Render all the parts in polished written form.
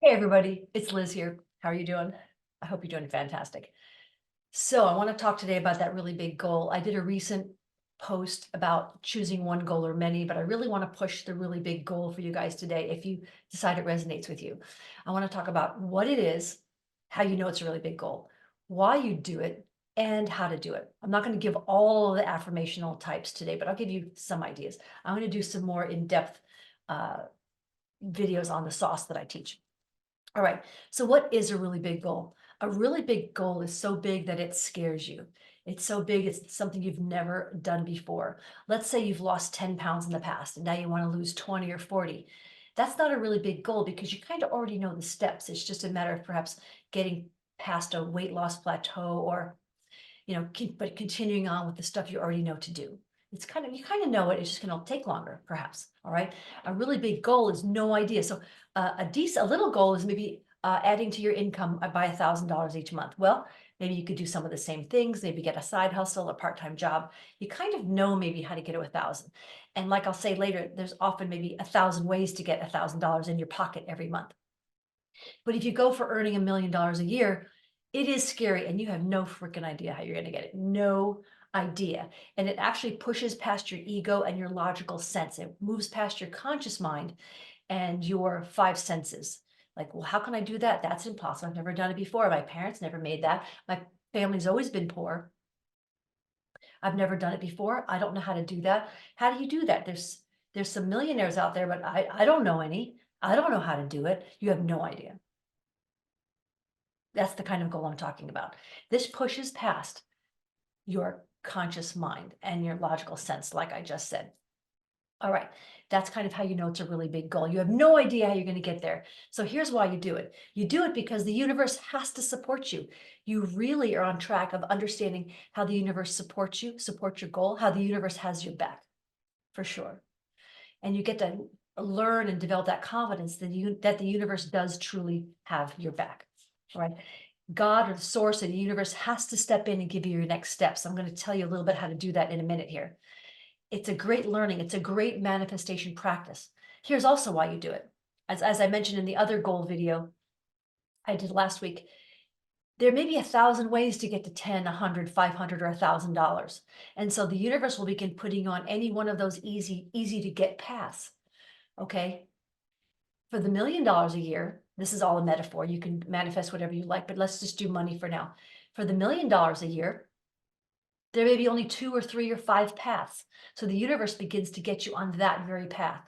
Hey everybody, it's Liz here. How are you doing? I hope you're doing fantastic. So I want to talk today about that really big goal. I did a recent post about choosing one goal or many, but I really want to push the really big goal for you guys today if you decide it resonates with you. I want to talk about what it is, how you know it's a really big goal, why you do it, and how to do it. I'm not going to give all the affirmational types today, but I'll give you some ideas. I'm going to do some more in-depth uh, videos on the sauce that I teach. All right. So what is a really big goal? A really big goal is so big that it scares you. It's so big, it's something you've never done before. Let's say you've lost 10 pounds in the past and now you want to lose 20 or 40. That's not a really big goal because you kind of already know the steps. It's just a matter of perhaps getting past a weight loss plateau or, but continuing on with the stuff you already know to do. It's kind of, you kind of know it. It's just going to take longer, perhaps. All right. A really big goal is no idea. So a little goal is maybe adding to your income by $1,000 each month. Well, maybe you could do some of the same things, maybe get a side hustle, a part-time job. You kind of know maybe how to get to 1,000. And like I'll say later, there's often maybe 1,000 ways to get $1,000 in your pocket every month. But if you go for earning $1 million a year, it is scary and you have no freaking idea how you're going to get it. No idea. And it actually pushes past your ego and your logical sense. It moves past your conscious mind and your five senses. Like, well, how can I do that? That's impossible. I've never done it before. My parents never made that. My family's always been poor. I've never done it before. I don't know how to do that. How do you do that? There's some millionaires out there, but I don't know any. I don't know how to do it. You have no idea. That's the kind of goal I'm talking about. This pushes past your conscious mind and your logical sense, like I just said. All right, that's kind of how you know it's a really big goal. You have no idea how you're going to get there. So here's why you do it. You do it because the universe has to support you. You really are on track of understanding how the universe supports you, supports your goal, how the universe has your back, for sure. And you get to learn and develop that confidence that the universe does truly have your back. All right. God or the source of the universe has to step in and give you your next steps. I'm going to tell you a little bit how to do that in a minute here. It's a great learning. It's a great manifestation practice. Here's also why you do it. As I mentioned in the other goal video I did last week, there may be 1,000 ways to get to 10, 100, 500, or $1,000. And so the universe will begin putting on any one of those easy to get paths. Okay. For the $1 million a year, this is all a metaphor. You can manifest whatever you like, but let's just do money for now. For the $1 million a year, there may be only 2 or 3 or 5 paths. So the universe begins to get you on that very path.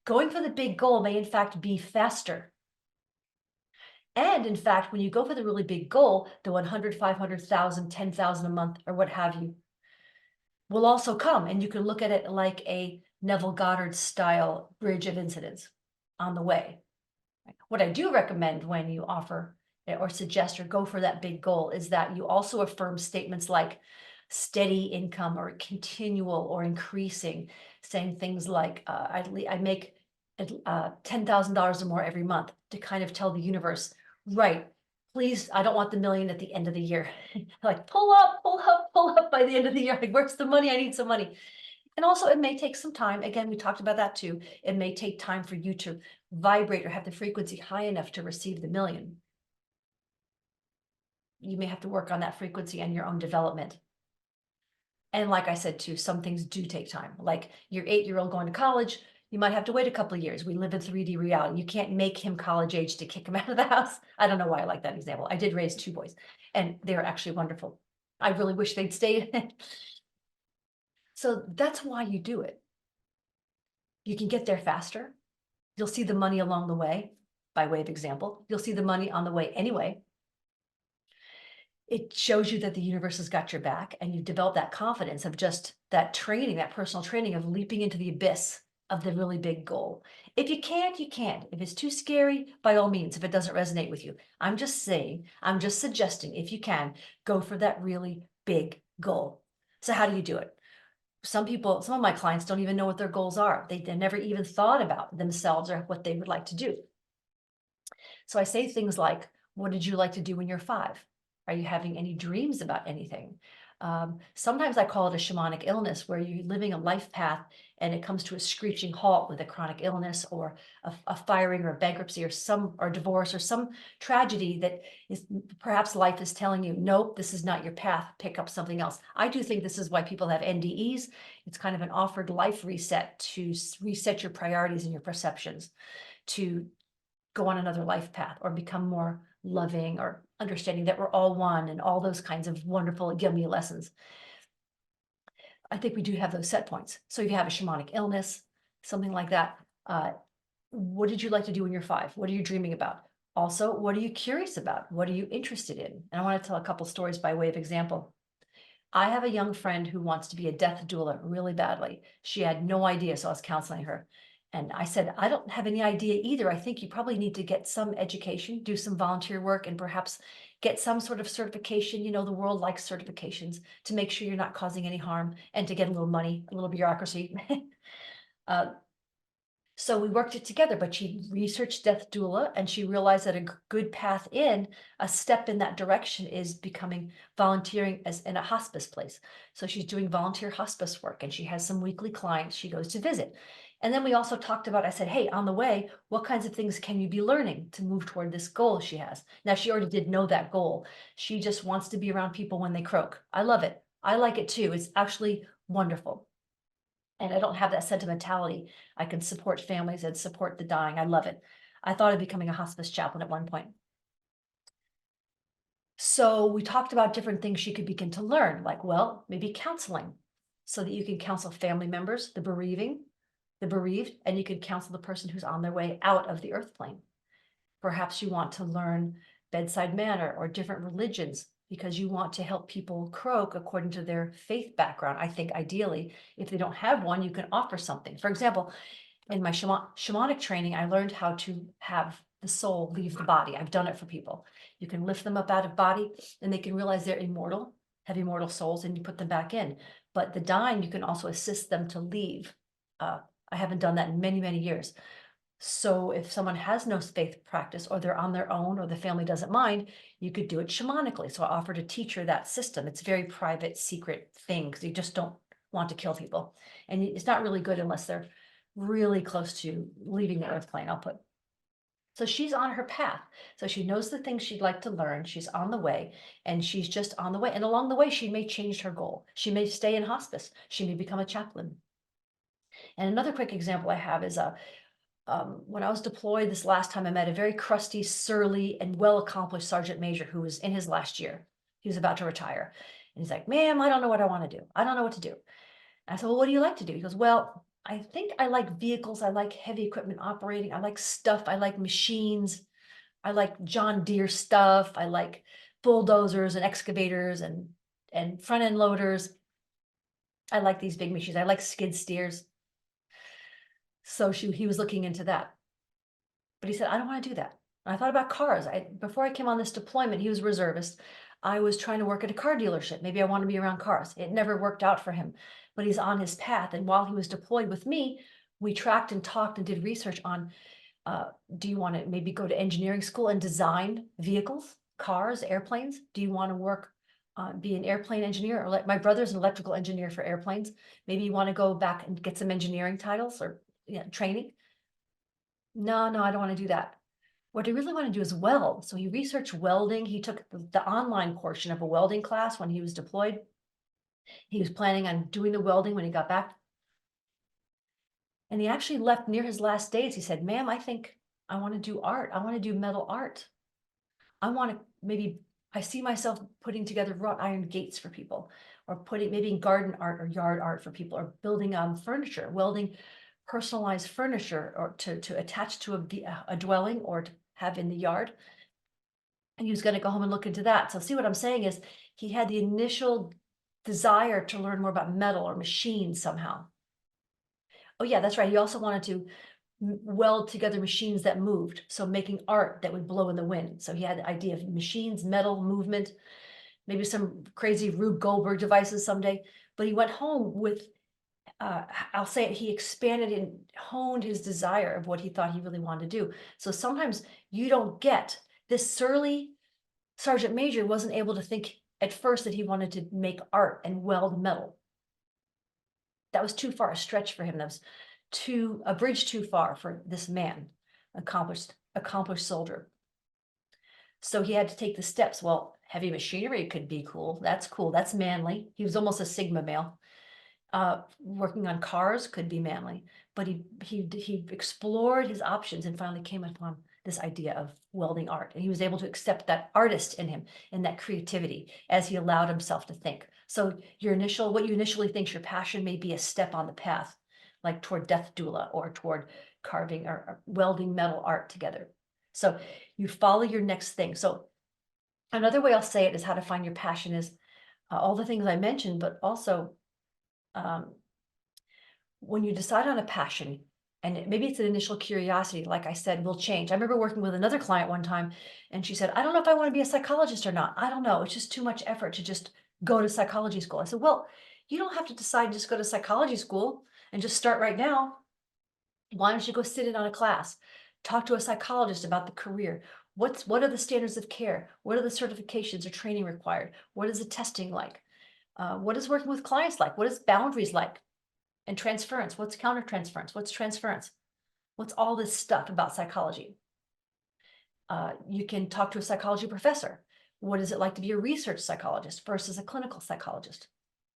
Going for the big goal may in fact be faster. And in fact, when you go for the really big goal, the 100, 500,000, 10,000 a month, or what have you, will also come. And you can look at it like a Neville Goddard style bridge of incidents on the way. What I do recommend when you offer or suggest or go for that big goal is that you also affirm statements like steady income or continual or increasing, saying things like, I make $10,000 or more every month, to kind of tell the universe, right, please, I don't want the million at the end of the year. Like, pull up, pull up, pull up by the end of the year. Like, where's the money? I need some money. And also, it may take some time. Again, we talked about that too. It may take time for you to vibrate or have the frequency high enough to receive the million. You may have to work on that frequency and your own development. And like I said too, some things do take time. Like your 8-year-old going to college, you might have to wait a couple of years. We live in 3D reality. You can't make him college age to kick him out of the house. I don't know why I like that example. I did raise 2 boys and they're actually wonderful. I really wish they'd stayed. So that's why you do it. You can get there faster. You'll see the money along the way, by way of example. You'll see the money on the way anyway. It shows you that the universe has got your back, and you've developed that confidence of just that training, that personal training of leaping into the abyss of the really big goal. If you can't, you can't. If it's too scary, by all means, if it doesn't resonate with you. I'm just saying, I'm just suggesting, if you can, go for that really big goal. So how do you do it? Some of my clients don't even know what their goals are. They never even thought about themselves or what they would like to do. So I say things like, what did you like to do when you're 5? Are you having any dreams about anything? Sometimes I call it a shamanic illness where you're living a life path and it comes to a screeching halt with a chronic illness or a firing or a bankruptcy or divorce or some tragedy that is perhaps life is telling you, nope, this is not your path, pick up something else. I do think this is why people have NDEs. It's kind of an offered life reset to reset your priorities and your perceptions, to go on another life path or become more loving or understanding that we're all one and all those kinds of wonderful give me lessons. I think we do have those set points. So if you have a shamanic illness, something like that, what did you like to do when you're 5? What are you dreaming about? Also, what are you curious about? What are you interested in? And I want to tell a couple stories by way of example. I have a young friend who wants to be a death doula really badly. She had no idea, so I was counseling her. And I said, I don't have any idea either. I think you probably need to get some education, do some volunteer work, and perhaps get some sort of certification. You know, the world likes certifications to make sure you're not causing any harm and to get a little money, a little bureaucracy. uh, so we worked it together, but she researched death doula and she realized that a good path in, a step in that direction is becoming volunteering as in a hospice place. So she's doing volunteer hospice work and she has some weekly clients she goes to visit. And then we also talked about, I said, hey, on the way, what kinds of things can you be learning to move toward this goal she has? Now, she already did know that goal. She just wants to be around people when they croak. I love it. I like it too. It's actually wonderful. And I don't have that sentimentality. I can support families and support the dying. I love it. I thought of becoming a hospice chaplain at one point. So we talked about different things she could begin to learn, like, well, maybe counseling, so that you can counsel family members, the bereaved, and you could counsel the person who's on their way out of the earth plane. Perhaps you want to learn bedside manner or different religions because you want to help people croak according to their faith background. I think ideally, if they don't have one, you can offer something. For example, in my shamanic training, I learned how to have the soul leave the body. I've done it for people. You can lift them up out of body and they can realize they're immortal, have immortal souls, and you put them back in. But the dying, you can also assist them to leave. I haven't done that in many, many years. So if someone has no faith practice or they're on their own or the family doesn't mind, you could do it shamanically. So I offered to teach her that system. It's a very private, secret thing because you just don't want to kill people. And it's not really good unless they're really close to leaving the earth plane, I'll put. So she's on her path. So she knows the things she'd like to learn. She's on the way and she's just on the way. And along the way, she may change her goal. She may stay in hospice. She may become a chaplain. And another quick example I have is when I was deployed this last time, I met a very crusty, surly, and well-accomplished sergeant major who was in his last year. He was about to retire. And he's like, ma'am, I don't know what I want to do. I don't know what to do. And I said, well, what do you like to do? He goes, well, I think I like vehicles. I like heavy equipment operating. I like stuff. I like machines. I like John Deere stuff. I like bulldozers and excavators and front end loaders. I like these big machines. I like skid steers. So he was looking into that. But he said, I don't want to do that. And I thought about cars. Before I came on this deployment, he was a reservist. I was trying to work at a car dealership. Maybe I want to be around cars. It never worked out for him, but he's on his path. And while he was deployed with me, we tracked and talked and did research on, do you want to maybe go to engineering school and design vehicles, cars, airplanes? Do you want to work, be an airplane engineer? Or like my brother's an electrical engineer for airplanes. Maybe you want to go back and get some engineering titles or training. No, I don't want to do that. What I really want to do is weld. So he researched welding. He took the online portion of a welding class when he was deployed. He was planning on doing the welding when he got back. And he actually left near his last days. He said, ma'am, I think I want to do art. I want to do metal art. I want to I see myself putting together wrought iron gates for people, or putting maybe garden art or yard art for people, or building furniture, welding personalized furniture or to attach to a dwelling or to have in the yard. And he was going to go home and look into that. So see what I'm saying is he had the initial desire to learn more about metal or machines somehow. Oh yeah, that's right. He also wanted to weld together machines that moved. So making art that would blow in the wind. So he had the idea of machines, metal, movement, maybe some crazy Rube Goldberg devices someday. But he went home with I'll say it, he expanded and honed his desire of what he thought he really wanted to do. So sometimes you don't get this surly sergeant major wasn't able to think at first that he wanted to make art and weld metal. That was too far a stretch for him. That was a bridge too far for this man, accomplished soldier. So he had to take the steps. Well, heavy machinery could be cool. That's cool. That's manly. He was almost a Sigma male. Working on cars could be manly, but he explored his options and finally came upon this idea of welding art. And he was able to accept that artist in him and that creativity as he allowed himself to think. So what you initially think is your passion may be a step on the path, like toward death doula or toward carving or welding metal art together. So you follow your next thing. So another way I'll say it is how to find your passion is all the things I mentioned, but also when you decide on a passion, and maybe it's an initial curiosity, like I said, will change. I remember working with another client one time, and she said, I don't know if I want to be a psychologist or not. I don't know. It's just too much effort to just go to psychology school. I said, well, you don't have to decide to just go to psychology school and just start right now. Why don't you go sit in on a class? Talk to a psychologist about the career. What are the standards of care? What are the certifications or training required? What is the testing like? What is working with clients like? What is boundaries like? And transference. What's countertransference? What's transference? What's all this stuff about psychology? You can talk to a psychology professor. What is it like to be a research psychologist versus a clinical psychologist?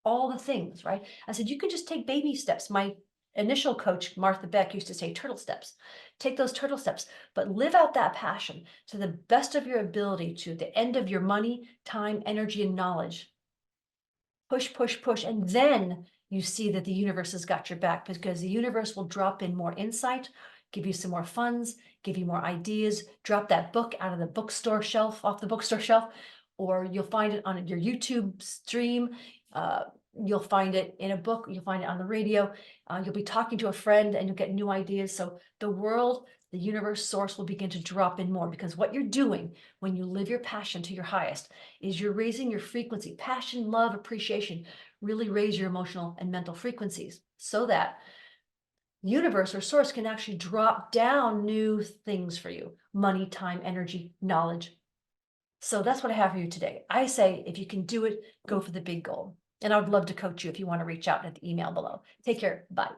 All the things, right? I said, you can just take baby steps. My initial coach, Martha Beck, used to say turtle steps. Take those turtle steps, but live out that passion to the best of your ability, to the end of your money, time, energy, and knowledge. Push, push, push. And then you see that the universe has got your back, because the universe will drop in more insight, give you some more funds, give you more ideas, drop that book out of the bookstore shelf, off the bookstore shelf, or you'll find it on your YouTube stream. You'll find it in a book, you'll find it on the radio, you'll be talking to a friend and you'll get new ideas. So the world, the universe, source will begin to drop in more, because what you're doing when you live your passion to your highest is you're raising your frequency. Passion, love, appreciation really raise your emotional and mental frequencies, so that universe or source can actually drop down new things for you: money, time, energy, knowledge. So that's what I have for you today. I say, if you can do it, go for the big goal. And I would love to coach you if you want to reach out at the email below. Take care. Bye.